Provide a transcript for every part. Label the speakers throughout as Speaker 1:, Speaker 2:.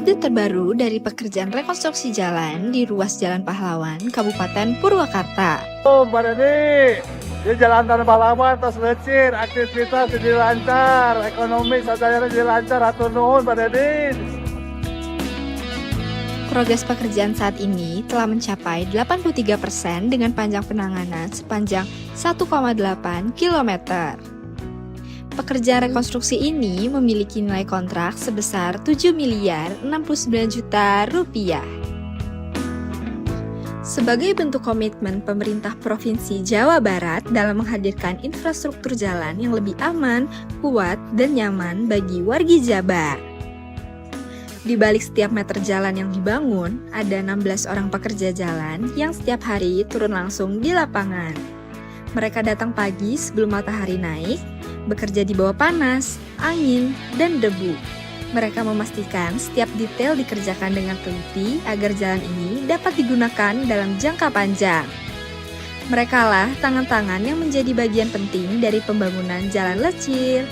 Speaker 1: Update terbaru dari pekerjaan rekonstruksi jalan di ruas Jalan Pahlawan, Kabupaten Purwakarta.
Speaker 2: Mbak Deni, di Jalan Tanah Pahlawan tos lecir, aktivitas jadi lancar, ekonomi sadayana jadi lancar, hatur nuhun Mbak Deni.
Speaker 1: Progres pekerjaan saat ini telah mencapai 83% dengan panjang penanganan sepanjang 1,8 km. Pekerjaan rekonstruksi ini memiliki nilai kontrak sebesar 7 miliar 69 juta rupiah. Sebagai bentuk komitmen pemerintah Provinsi Jawa Barat dalam menghadirkan infrastruktur jalan yang lebih aman, kuat, dan nyaman bagi wargi Jabar. Di balik setiap meter jalan yang dibangun, ada 16 orang pekerja jalan yang setiap hari turun langsung di lapangan. Mereka datang pagi sebelum matahari naik, bekerja di bawah panas, angin, dan debu. Mereka memastikan setiap detail dikerjakan dengan teliti agar jalan ini dapat digunakan dalam jangka panjang. Merekalah tangan-tangan yang menjadi bagian penting dari pembangunan jalan lecir.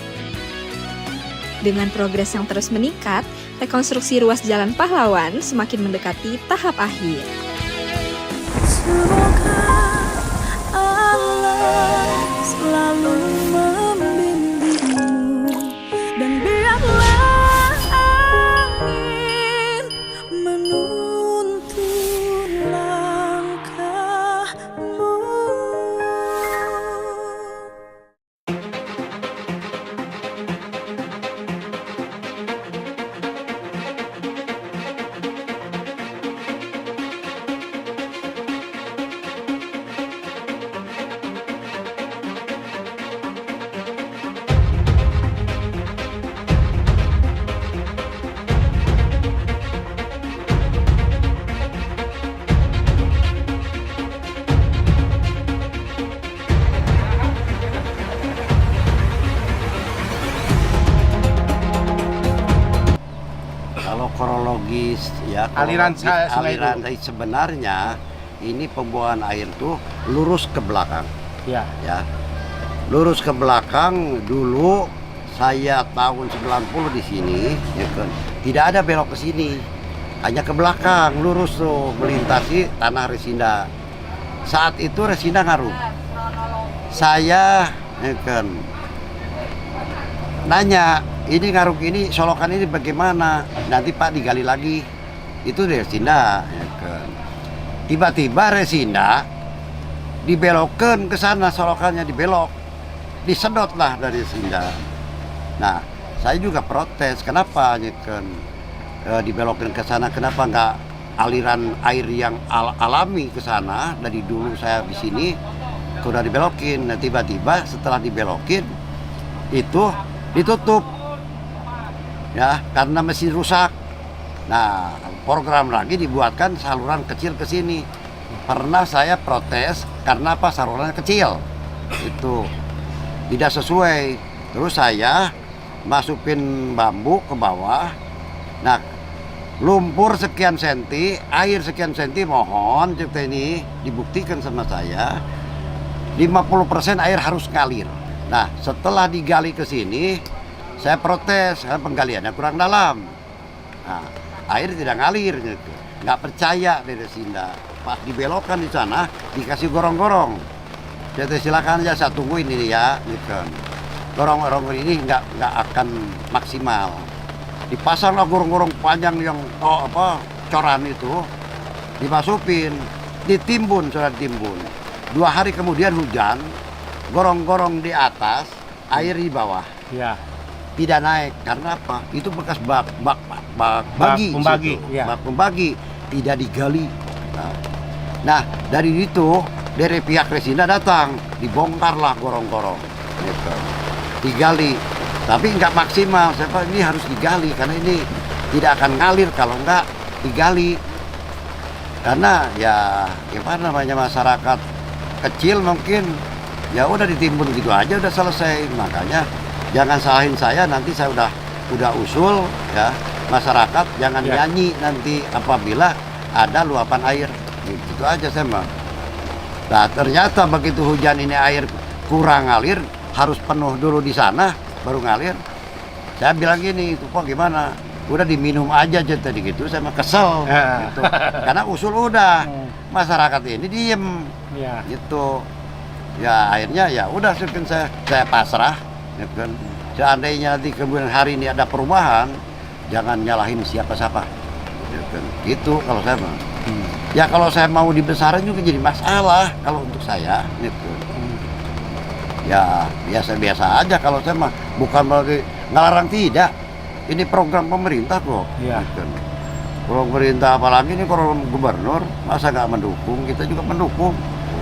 Speaker 1: Dengan progres yang terus meningkat, rekonstruksi ruas Jalan Pahlawan semakin mendekati tahap akhir.
Speaker 3: Semoga Allah selalu membimbingmu dan biarlah angin menuntun langkahmu.
Speaker 4: Kalau kronologis ya,
Speaker 2: Aliran sungai
Speaker 4: aliran
Speaker 2: itu.
Speaker 4: sebenarnya ini pembuangan air tuh lurus ke belakang.
Speaker 2: Ya.
Speaker 4: Ya. Lurus ke belakang dulu saya tahun 90 di sini, ya kan. Tidak ada belok ke sini. Hanya ke belakang lurus tuh melintasi tanah Resinda. Saat itu Resinda ngaruh. Saya ya kan nanya, ini ngaruk ini, solokan ini bagaimana? Nanti Pak digali lagi. Itu Resinda. Ya kan. Tiba-tiba Resinda dibelokkan ke sana, solokannya dibelok. Disedot lah dari Resinda. Nah, saya juga protes. Kenapa ya kan dibelokkan ke sana? Kenapa nggak aliran air yang alami ke sana? Dari dulu saya di sini udah dibelokin. Nah, tiba-tiba setelah dibelokin itu ditutup ya karena mesin rusak. Nah, program lagi dibuatkan saluran kecil ke sini. Pernah saya protes karena apa, salurannya kecil itu tidak sesuai. Terus saya masukin bambu ke bawah. Nah, lumpur sekian senti, air sekian senti, mohon cerita ini dibuktikan sama saya 50% air harus ngalir. Nah, setelah digali ke sini, saya protes karena penggaliannya kurang dalam. Nah, air tidak ngalir gitu. Nggak percaya dari Resinda. Pas dibelokkan di sana, dikasih gorong-gorong. Jadi silakan aja, saya tungguin ini ya, gitu. Gorong-gorong ini nggak akan maksimal. Dipasanglah gorong-gorong panjang yang coran itu, dimasukin, ditimbun, sudah ditimbun. 2 hari kemudian hujan. Gorong-gorong di atas, air di bawah.
Speaker 2: Ya.
Speaker 4: Tidak naik karena apa? Itu bekas bak bagi.
Speaker 2: pembagi,
Speaker 4: situ.
Speaker 2: ya.
Speaker 4: Bak pembagi tidak digali. Nah, dari itu dari pihak Resinda datang, dibongkarlah gorong-gorong. Gitu. Digali, tapi nggak maksimal. Siapa ini harus digali karena ini tidak akan ngalir kalau nggak digali. Karena ya gimana namanya, masyarakat kecil mungkin ya udah ditimbun gitu aja udah selesai. Makanya jangan salahin saya, nanti saya udah usul ya, masyarakat jangan nyanyi nanti apabila ada luapan air. Gitu aja saya mah. Nah, ternyata begitu hujan ini air kurang ngalir, harus penuh dulu di sana baru ngalir. Saya bilang gini, itu kok gimana? udah diminum aja tadi gitu, saya mah kesel gitu. Karena usul udah, masyarakat ini diem gitu. Ya akhirnya ya udah kan saya pasrah ya kan. Seandainya nanti kemudian hari ini ada perubahan, jangan nyalahin siapa-siapa ya kan. Gitu kalau saya mah. Ya kalau saya mau dibesarin juga jadi masalah kalau untuk saya gitu. Ya biasa-biasa aja kalau saya mah, bukan lagi ngelarang, tidak. Ini program pemerintah kok.
Speaker 5: Iya.
Speaker 4: Gitu. Pemerintah apalagi ini program gubernur, masa nggak mendukung? Kita juga mendukung.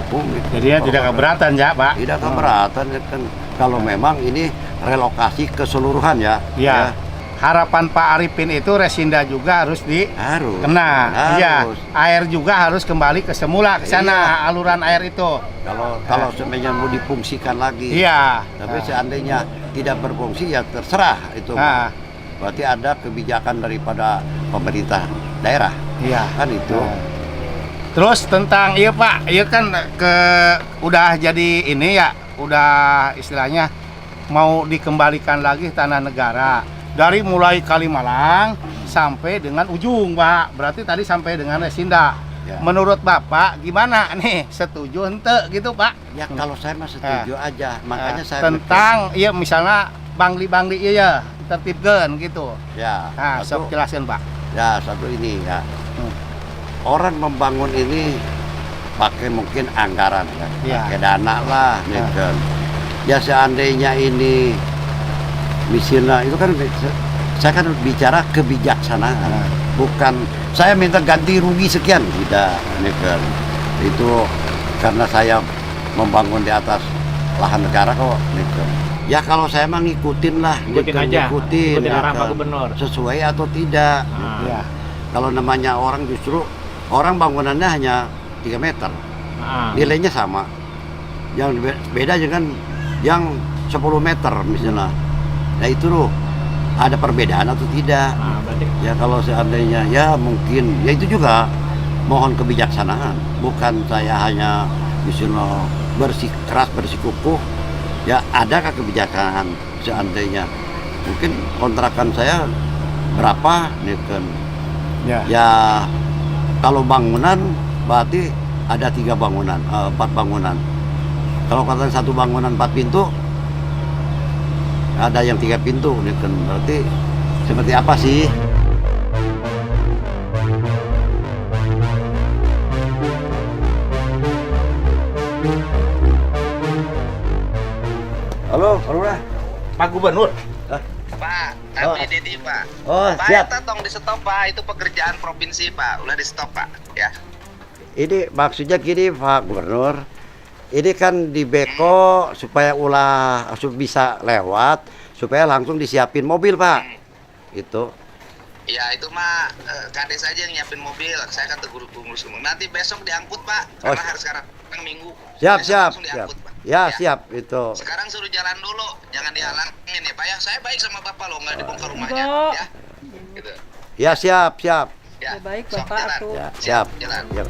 Speaker 4: Gitu.
Speaker 5: Jadinya tidak keberatan ya Pak?
Speaker 4: Tidak keberatan ya kan. Kalau memang ini relokasi keseluruhan ya.
Speaker 5: Iya. Harapan Pak Arifin itu Resinda juga harus
Speaker 4: Harus.
Speaker 5: Iya. Air juga harus kembali ke semula, ke sana aluran air itu.
Speaker 4: Kalau sebenarnya mau difungsikan lagi.
Speaker 5: Iya.
Speaker 4: Tapi seandainya tidak berfungsi ya terserah itu. Berarti ada kebijakan daripada pemerintah daerah.
Speaker 5: Iya.
Speaker 4: Kan itu.
Speaker 5: Terus tentang iya Pak, iya kan udah jadi ini ya, udah istilahnya mau dikembalikan lagi tanah negara. Dari mulai Kalimalang sampai dengan ujung Pak, berarti tadi sampai dengan Resinda.
Speaker 4: Ya.
Speaker 5: Menurut Bapak gimana nih, setuju ente gitu Pak?
Speaker 4: Ya kalau saya mah setuju aja, makanya saya
Speaker 5: tentang iya misalnya bangli-bangli iya tertibkan gitu.
Speaker 4: Ya.
Speaker 5: Nah, sok jelasin Pak.
Speaker 4: Ya satu ini ya. Orang membangun ini pakai mungkin anggaran ya, pakai dana lah, ya kan. Ya seandainya ini misalnya itu kan saya kan bicara kebijaksanaan, bukan saya minta ganti rugi sekian, tidak, ya kan. Itu karena saya membangun di atas lahan negara kok, ya kan. Ya kalau saya mah ngikutin lah, ngikutin
Speaker 6: arah Pak
Speaker 4: kan.
Speaker 6: Gubernur.
Speaker 4: Sesuai atau tidak.
Speaker 5: Ya.
Speaker 4: Kalau namanya orang justru orang bangunannya hanya 3 meter, nilainya sama. Yang beda dengan yang 10 meter misalnya. Nah itu loh, ada perbedaan atau tidak? Ya kalau seandainya ya mungkin, ya itu juga mohon kebijaksanaan. Bukan saya hanya misalnya bersikeras, bersikukuh. Ya adakah kebijaksanaan seandainya? Mungkin kontrakan saya berapa? Nih kan. Ya kalau bangunan berarti ada 3 bangunan, 4 bangunan. Kalau katanya satu bangunan 4 pintu, ada yang 3 pintu, nih kan. Berarti seperti apa sih? Halo, Lurah.
Speaker 5: Pak Gubernur.
Speaker 7: Pak, kami Dedi Pak.
Speaker 4: Oh,
Speaker 7: Pak,
Speaker 4: siap.
Speaker 7: Eta tong di stop Pak, itu pekerjaan provinsi Pak, udah di stop Pak, ya.
Speaker 4: Ini maksudnya gini Pak Gubernur, ini kan di beko supaya bisa lewat, supaya langsung disiapin mobil Pak, gitu.
Speaker 7: Ya itu mah kades aja yang nyiapin mobil, saya kan tunggu nanti besok diangkut Pak, karena hari sekarang Minggu.
Speaker 4: Siap,
Speaker 7: Besok langsung diangkut, Pak.
Speaker 4: Ya, siap itu.
Speaker 7: Sekarang suruh jalan dulu, jangan dihalangin ya Pak ya. Saya baik sama Bapak loh, nggak dibongkar rumahnya, ya. Gitu.
Speaker 4: Ya siap.
Speaker 7: Ya,
Speaker 8: baik
Speaker 7: sok
Speaker 8: Bapak
Speaker 7: jalan.
Speaker 8: atuh.
Speaker 4: Ya, siap.
Speaker 7: Jalan.
Speaker 4: Ya.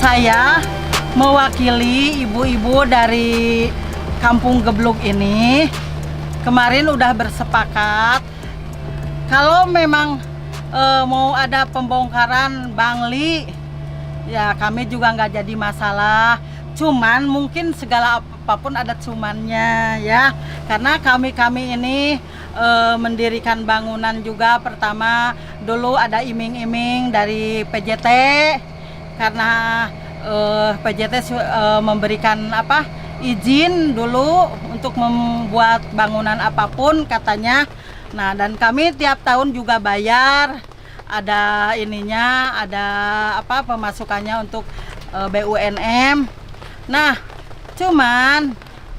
Speaker 8: Saya mewakili ibu-ibu dari Kampung Gebluk ini. Kemarin udah bersepakat kalau memang mau ada pembongkaran Bangli, ya kami juga nggak jadi masalah. Cuman mungkin segala apapun ada cumannya ya, karena kami ini mendirikan bangunan juga. Pertama dulu ada iming-iming dari PJT, karena PJT memberikan izin dulu untuk membuat bangunan apapun katanya. Nah, dan kami tiap tahun juga bayar, ada ininya, ada pemasukannya untuk BUMN. Nah, cuman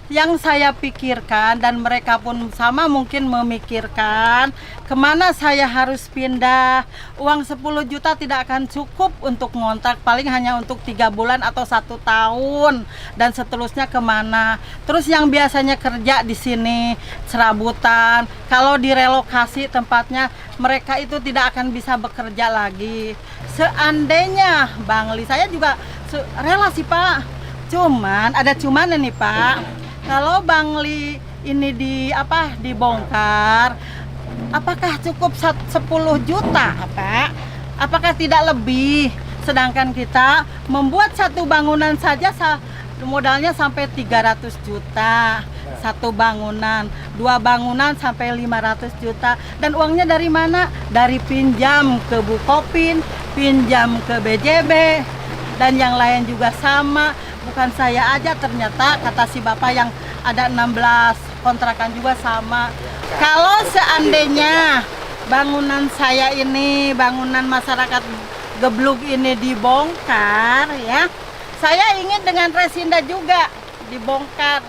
Speaker 8: yang saya pikirkan dan mereka pun sama mungkin memikirkan, kemana saya harus pindah. Uang 10 juta tidak akan cukup untuk ngontrak, paling hanya untuk 3 bulan atau 1 tahun, dan seterusnya kemana. Terus yang biasanya kerja di sini serabutan, kalau direlokasi tempatnya mereka itu tidak akan bisa bekerja lagi. seandainya Bang Li, saya juga rela sih Pak. Cuman ada cuman nih Pak. Kalau Bang Li ini dibongkar, apakah cukup 10 juta Pak? Apakah tidak lebih? Sedangkan kita membuat satu bangunan saja modalnya sampai 300 juta. Satu bangunan, 2 bangunan sampai 500 juta. Dan uangnya dari mana? Dari pinjam ke Bukopin, pinjam ke BJB, dan yang lain juga sama. Bukan saya aja, ternyata kata si Bapak yang ada 16 kontrakan juga sama. Kalau seandainya bangunan saya ini, bangunan masyarakat Geblug ini dibongkar ya, saya ingin dengan Resinda juga dibongkar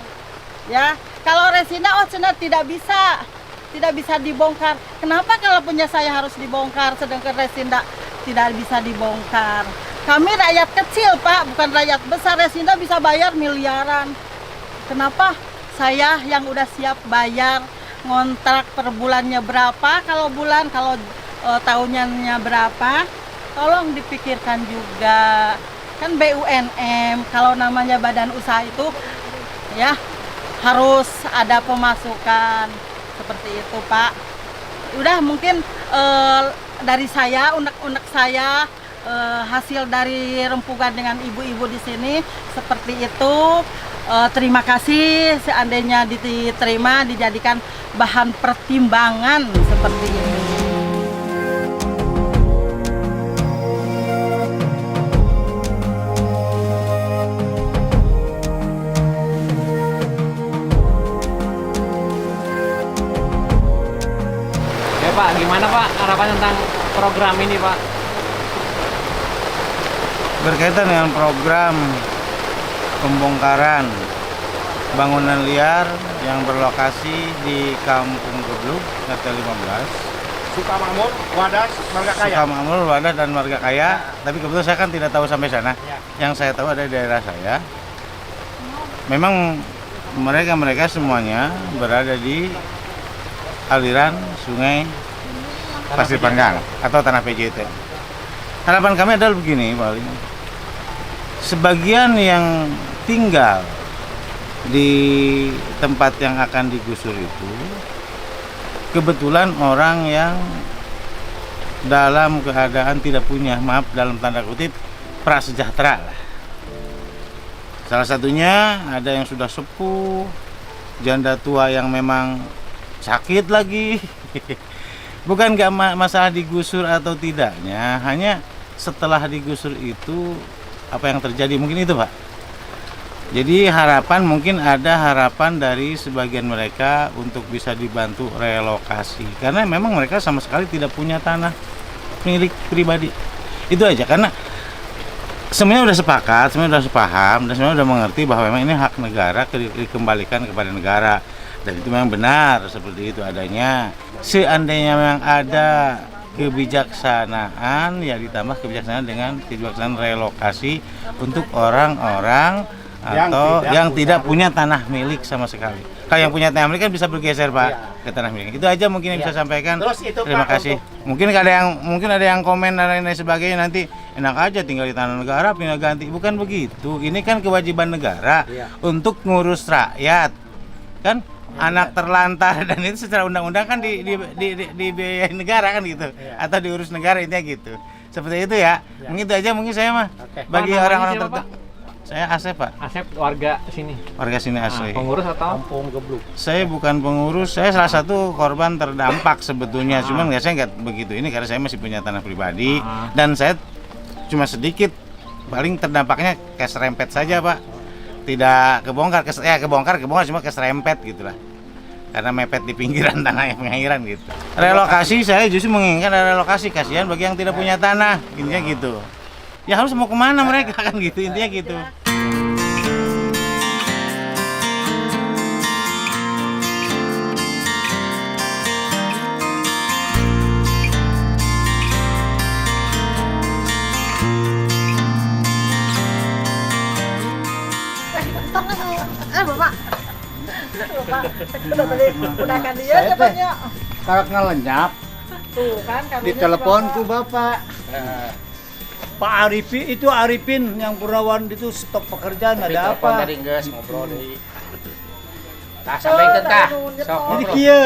Speaker 8: ya. Kalau Resinda tidak bisa dibongkar. Kenapa kalau punya saya harus dibongkar sedangkan Resinda tidak bisa dibongkar? Kami rakyat kecil Pak, bukan rakyat besar. Resinda bisa bayar miliaran. Kenapa saya yang udah siap bayar ngontrak per bulannya berapa, kalau tahunannya berapa? Tolong dipikirkan juga. Kan BUMN kalau namanya badan usaha itu ya harus ada pemasukan seperti itu Pak. Udah mungkin dari saya, unek-unek saya, hasil dari rempukan dengan ibu-ibu di sini seperti itu. Terima kasih, seandainya diterima dijadikan bahan pertimbangan seperti ini.
Speaker 6: Pak, gimana Pak harapan tentang program ini Pak?
Speaker 5: Berkaitan dengan program pembongkaran bangunan liar yang berlokasi di Kampung Geblug, RT 15,
Speaker 2: Sukamakmur, Wadas, Marga Kaya.
Speaker 5: Sukamakmur, Wadas, dan Marga Kaya. Tapi kebetulan saya kan tidak tahu sampai sana. Yang saya tahu ada di daerah saya. Memang mereka semuanya berada di aliran sungai Pasir Panggang atau tanah PJT. Harapan kami adalah begini, paling sebagian yang tinggal di tempat yang akan digusur itu kebetulan orang yang dalam keadaan tidak punya, maaf dalam tanda kutip, prasejahtera lah. Salah satunya ada yang sudah sepuh, janda tua yang memang sakit lagi. Bukan gak masalah digusur atau tidaknya, hanya setelah digusur itu apa yang terjadi, mungkin itu Pak. Jadi mungkin ada harapan dari sebagian mereka untuk bisa dibantu relokasi, karena memang mereka sama sekali tidak punya tanah milik pribadi. Itu aja, karena semuanya udah sepakat, semuanya udah sepaham, dan semuanya udah mengerti bahwa memang ini hak negara dikembalikan kepada negara. Dan itu memang benar seperti itu adanya. Seandainya memang ada kebijaksanaan, ya ditambah kebijaksanaan dengan kebijaksanaan relokasi untuk orang-orang atau yang tidak punya tanah milik sama sekali. Kalau yang punya tanah milik kan bisa bergeser Pak ke tanah milik. Itu aja mungkin yang bisa sampaikan. Terima kasih. Mungkin ada yang komen dan lain sebagainya, nanti enak aja tinggal di tanah negara pindah ganti. Bukan begitu. Ini kan kewajiban negara untuk ngurus rakyat. Kan anak terlantar dan itu secara undang-undang kan dibiayai negara kan gitu, atau diurus negara, intinya gitu. Seperti itu ya. Mungkin itu aja mungkin saya mah. Bagi orang-orang tertentu. Saya Asep Pak.
Speaker 6: Asep, warga sini.
Speaker 5: Warga sini asli.
Speaker 6: Pengurus atau?
Speaker 2: Kampung Geblug.
Speaker 5: Saya bukan pengurus, saya salah satu korban terdampak sebetulnya. Cuman saya nggak begitu ini karena saya masih punya tanah pribadi dan saya cuma sedikit, paling terdampaknya keserempet saja Pak. Tidak kebongkar, kebongkar cuma keserempet gitulah. Karena mepet di pinggiran tanah yang pengairan gitu. Relokasi saya justru menginginkan ada relokasi, kasihan bagi yang tidak punya tanah, intinya gitu. Ya harus mau kemana mereka kan gitu, intinya gitu.
Speaker 8: Udah kan dia cepatnya.
Speaker 2: Kalau ngelenyap
Speaker 8: Tuh kan
Speaker 2: di teleponku Bapak. Pak Arifin yang Purnawan itu stop pekerjaan ada apa?
Speaker 5: Tadi geus ngobrol deui. Tah sampaikeun tah. Sok
Speaker 2: Jadi
Speaker 5: ngobrol.
Speaker 2: kieu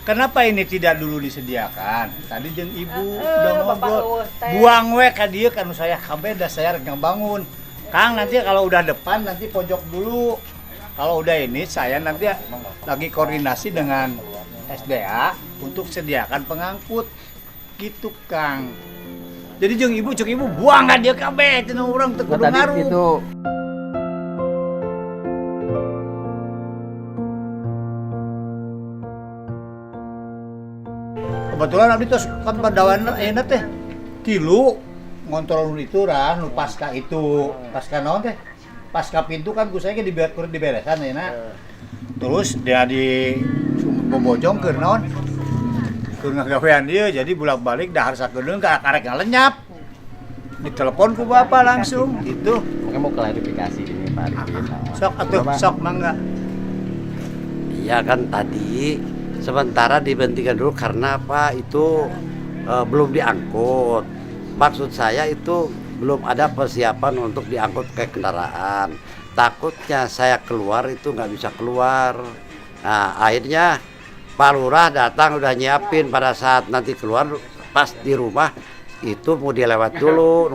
Speaker 2: kenapa ini tidak dulu disediakan? Tadi jeung ibu udah ngobrol. Buang we ka dieu kan saya kabeda saya rek bangun. Kang nanti kalau udah depan nanti pojok dulu. Kalau udah ini saya nanti lagi koordinasi dengan SDA untuk sediakan pengangkut. Gitu Kang. Jadi jeung ibu cek ibu buang ka dieu kabeh cenah urang teu kudu ngaruh.
Speaker 5: Gitu.
Speaker 2: Kebetulan abdi tos kan padawan enak teh tilu ngontrol itu nu pasca itu pasca naon teh pasca pintu kan kusaya ge diberesan enak terus dia di bobojong keur naon keur ngagawean dia jadi bolak-balik dahar sakedeung ka karek ngalenyap ditelepon ku bapak langsung gitu.
Speaker 6: Mungkin mau klarifikasi ini Pak Arifin.
Speaker 2: Sok atuh sok mangga.
Speaker 4: Iya kan tadi sementara dibentikan dulu karena apa itu belum diangkut. Maksud saya itu belum ada persiapan untuk diangkut ke kendaraan. Takutnya saya keluar itu nggak bisa keluar. Nah akhirnya Pak Lurah datang udah nyiapin pada saat nanti keluar pas di rumah itu mau dilewat dulu.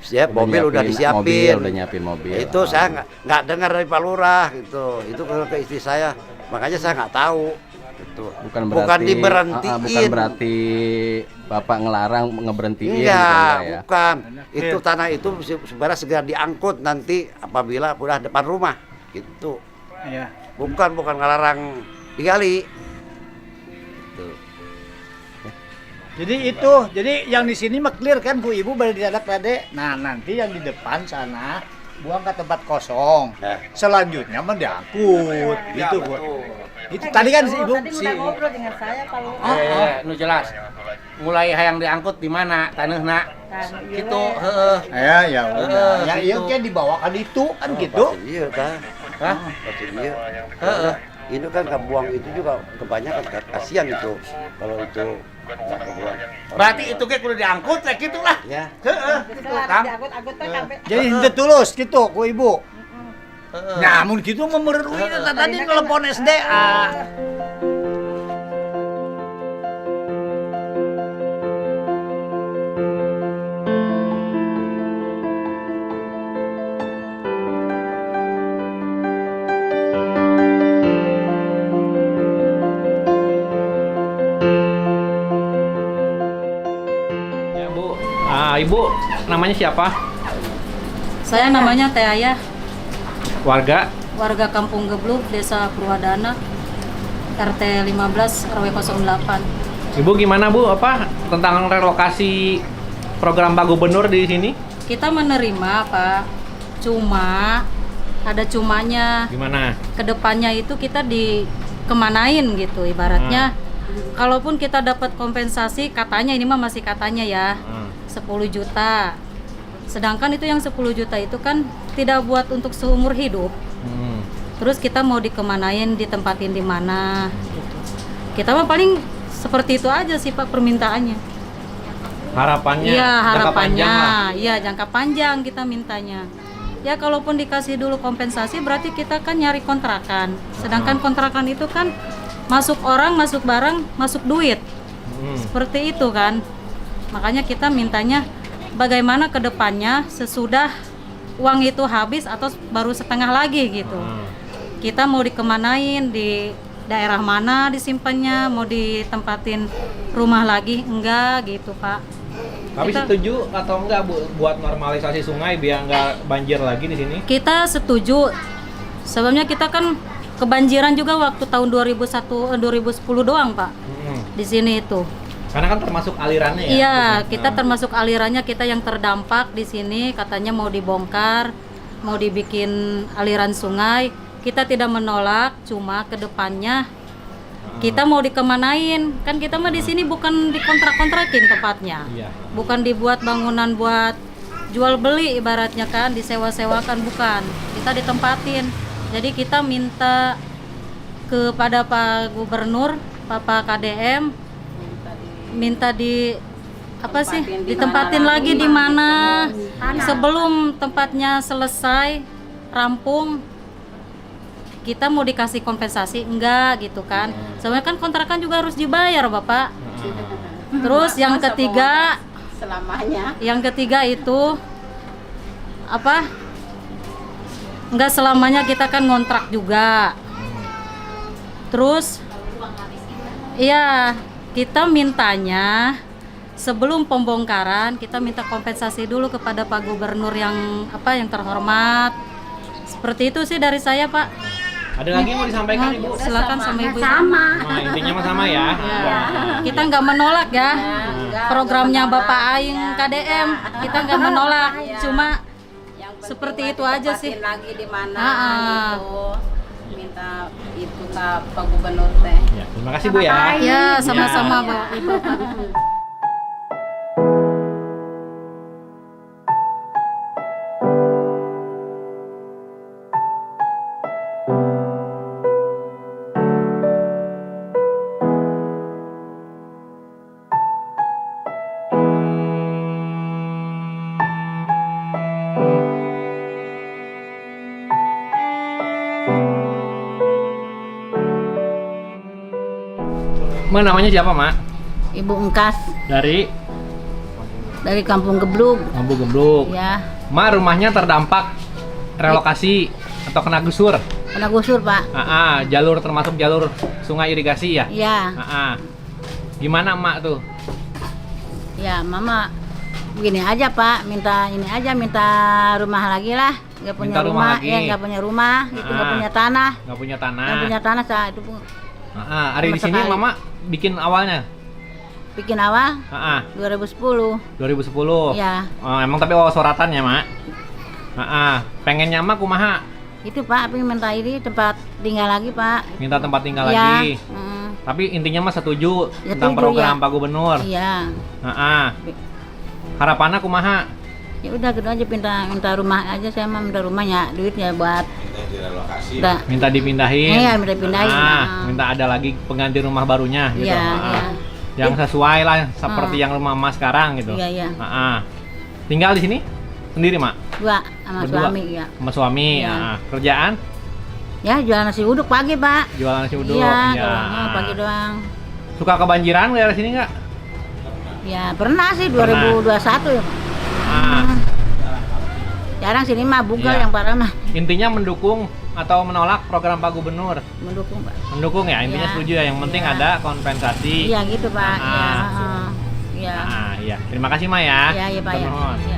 Speaker 4: Siap mobil udah disiapin.
Speaker 6: Udah nyiapin mobil.
Speaker 4: Itu saya nggak dengar dari Pak Lurah gitu. Itu ke istri saya. Makanya saya nggak tahu. Gitu. Bukan diberhentiin.
Speaker 6: Bukan berarti Bapak ngelarang ngeberhentiin gitu,
Speaker 4: enggak,
Speaker 6: ya.
Speaker 4: bukan. Itu tanah itu sebenarnya segera diangkut nanti apabila udah depan rumah gitu.
Speaker 2: Iya.
Speaker 4: Bukan ngelarang digali. Gitu.
Speaker 2: Jadi yang di sini mah clear kan Bu Ibu balik diadak tadi. Nah, nanti yang di depan sana buang ke tempat kosong. Selanjutnya mah diangkut gitu Bu. Itu tadi kan si Ibu
Speaker 8: Tadi udah ngobrol dengan saya kalau
Speaker 5: Nu jelas. Mulai hayang diangkut di mana taneuhna. Gitu, heeh.
Speaker 2: ya udah. Ya iya kan dibawa kan itu kan gitu.
Speaker 4: Iya kan.
Speaker 5: Hah?
Speaker 4: Pasti iya. Heeh. Ini kan kebuang itu juga kebanyakan kasihan itu kalau itu nggak kebuang.
Speaker 5: Berarti itu ge kudu diangkut kayak gitulah.
Speaker 4: Ya.
Speaker 5: Heeh. Kang.
Speaker 8: diangkut-angkut teh kabeh.
Speaker 2: Jadi henteu tulus gitu ku Ibu.
Speaker 5: Heeh.
Speaker 2: Namun gitu mah meureuy tadi telepon SDA.
Speaker 6: Ya Bu, Ibu namanya siapa?
Speaker 8: Saya namanya Teh Ayah,
Speaker 6: Warga?
Speaker 8: warga Kampung Gebluk, Desa Purwadana, RT 15 RW 08.
Speaker 6: Ibu gimana Bu? Apa tentang relokasi program Pak Gubernur di sini?
Speaker 8: Kita menerima Pak, cuma ada cumanya.
Speaker 6: Gimana?
Speaker 8: Kedepannya itu kita dikemanain gitu ibaratnya. Kalaupun kita dapat kompensasi, katanya ini mah masih katanya ya, 10 juta. Sedangkan itu yang 10 juta itu kan tidak buat untuk seumur hidup. Terus kita mau dikemanain, ditempatin di mana gitu. Kita mah paling seperti itu aja sih Pak permintaannya.
Speaker 6: Harapannya?
Speaker 8: Iya
Speaker 6: jangka
Speaker 8: harapannya,
Speaker 6: panjang lah.
Speaker 8: iya jangka panjang kita mintanya. Ya kalaupun dikasih dulu kompensasi berarti kita kan nyari kontrakan. Sedangkan kontrakan itu kan masuk orang, masuk barang, masuk duit. Seperti itu kan. Makanya kita mintanya bagaimana ke depannya sesudah uang itu habis atau baru setengah lagi gitu. Kita mau dikemanain, di daerah mana disimpannya, mau ditempatin rumah lagi, enggak gitu Pak.
Speaker 6: Tapi setuju atau enggak Bu buat normalisasi sungai biar enggak banjir lagi di sini?
Speaker 8: Kita setuju. Sebabnya kita kan kebanjiran juga waktu tahun 2010 doang Pak. Di sini itu.
Speaker 6: Karena kan termasuk alirannya ya.
Speaker 8: Iya, kita termasuk alirannya, kita yang terdampak di sini katanya mau dibongkar, mau dibikin aliran sungai. Kita tidak menolak, cuma kedepannya kita mau dikemanain. Kan kita mah di sini bukan dikontrak-kontrakin tempatnya.
Speaker 6: Iya.
Speaker 8: Bukan dibuat bangunan buat jual beli ibaratnya kan, disewa-sewakan bukan. Kita ditempatin. Jadi kita minta kepada Pak Gubernur, Bapak KDM minta apa sih ditempatin lagi di mana sebelum tempatnya selesai rampung kita mau dikasih kompensasi enggak gitu kan. Soalnya kan kontrakan juga harus dibayar Bapak. Terus yang ketiga
Speaker 9: Selamanya.
Speaker 8: yang ketiga itu apa? Enggak selamanya kita kan ngontrak juga. Terus iya, kita mintanya sebelum pembongkaran kita minta kompensasi dulu kepada Pak Gubernur yang terhormat. Seperti itu sih dari saya, Pak.
Speaker 6: Ada lagi yang mau disampaikan Ibu?
Speaker 8: Silakan sama Ibu.
Speaker 6: Nah, intinya mah sama ya.
Speaker 8: Ya. Kita nggak menolak ya programnya Bapak Aing KDM. Kita nggak menolak, cuma seperti itu aja sih.
Speaker 9: Lagi di mana
Speaker 8: Ah.
Speaker 9: gitu. Minta itu ke Pak Gubernur teh.
Speaker 6: Ya, terima kasih Bu ya.
Speaker 8: Ya, sama-sama Pak. Ibu.
Speaker 6: Ma, namanya siapa, Mak?
Speaker 9: Ibu Engkas
Speaker 6: Dari
Speaker 9: dari Kampung Geblug.
Speaker 6: Mambu Gembluk.
Speaker 9: Ya,
Speaker 6: Ma, rumahnya terdampak relokasi atau kena gusur.
Speaker 9: kena gusur, Pak.
Speaker 6: Jalur termasuk jalur sungai irigasi ya?
Speaker 9: Ya,
Speaker 6: Gimana Mak tuh?
Speaker 9: ya Mama begini aja, Pak. Minta rumah lagi lah. Nggak punya
Speaker 6: Minta rumah
Speaker 9: rumah,
Speaker 6: lagi.
Speaker 9: ya nggak punya rumah, itu nggak punya tanah.
Speaker 6: Nggak punya tanah.
Speaker 9: Nggak punya tanah saat itu
Speaker 6: Hari di sini
Speaker 9: sekali.
Speaker 6: Mama bikin awalnya?
Speaker 9: bikin awal 2010.
Speaker 6: 2010.
Speaker 9: Ya,
Speaker 6: Emang tapi soratan ya, Mak? Pengennya Mak kumaha?
Speaker 9: itu Pak, pengen minta ini tempat tinggal lagi, Pak.
Speaker 6: Minta tempat tinggal
Speaker 9: Ya,
Speaker 6: lagi. Tapi intinya mah setuju tentang
Speaker 9: Setuju,
Speaker 6: program
Speaker 9: ya.
Speaker 6: Pak Gubernur.
Speaker 9: Iya.
Speaker 6: Harapannya kumaha?
Speaker 9: Ya udah gitu aja, minta rumah aja, saya mah minta rumahnya, duitnya buat udah.
Speaker 6: Minta dipindahin.
Speaker 9: Iya, minta pindahin.
Speaker 6: Minta ada lagi pengganti rumah barunya gitu.
Speaker 9: Iya, iya.
Speaker 6: Yang sesuai lah seperti yang rumah Mas sekarang gitu.
Speaker 9: Iya, iya.
Speaker 6: Tinggal di sini sendiri, Mak?
Speaker 9: Dua sama
Speaker 6: Berdua?
Speaker 9: suami ya.
Speaker 6: Sama suami.
Speaker 9: Iya.
Speaker 6: Kerjaan?
Speaker 9: Ya, jualan nasi uduk pagi, Pak.
Speaker 6: Jualan nasi uduk.
Speaker 9: Iya,
Speaker 6: Iya.
Speaker 9: jualannya pagi doang.
Speaker 6: Suka kebanjiran daerah sini nggak?
Speaker 9: Ya, pernah sih
Speaker 6: Pernah.
Speaker 9: 2021 ya. Jarang sini mah bugal
Speaker 6: Iya.
Speaker 9: yang parah mah.
Speaker 6: Intinya mendukung atau menolak program Pak Gubernur?
Speaker 9: Mendukung, Pak.
Speaker 6: Mendukung ya, intinya
Speaker 9: Iya.
Speaker 6: setuju ya. Yang penting
Speaker 9: Iya.
Speaker 6: ada kompensasi.
Speaker 9: Iya gitu, Pak. Iya,
Speaker 6: Ah.
Speaker 9: Iya.
Speaker 6: Iya. Terima kasih, Ma ya.
Speaker 9: Iya, iya, Pak ya.
Speaker 6: Termohon.
Speaker 9: Iya.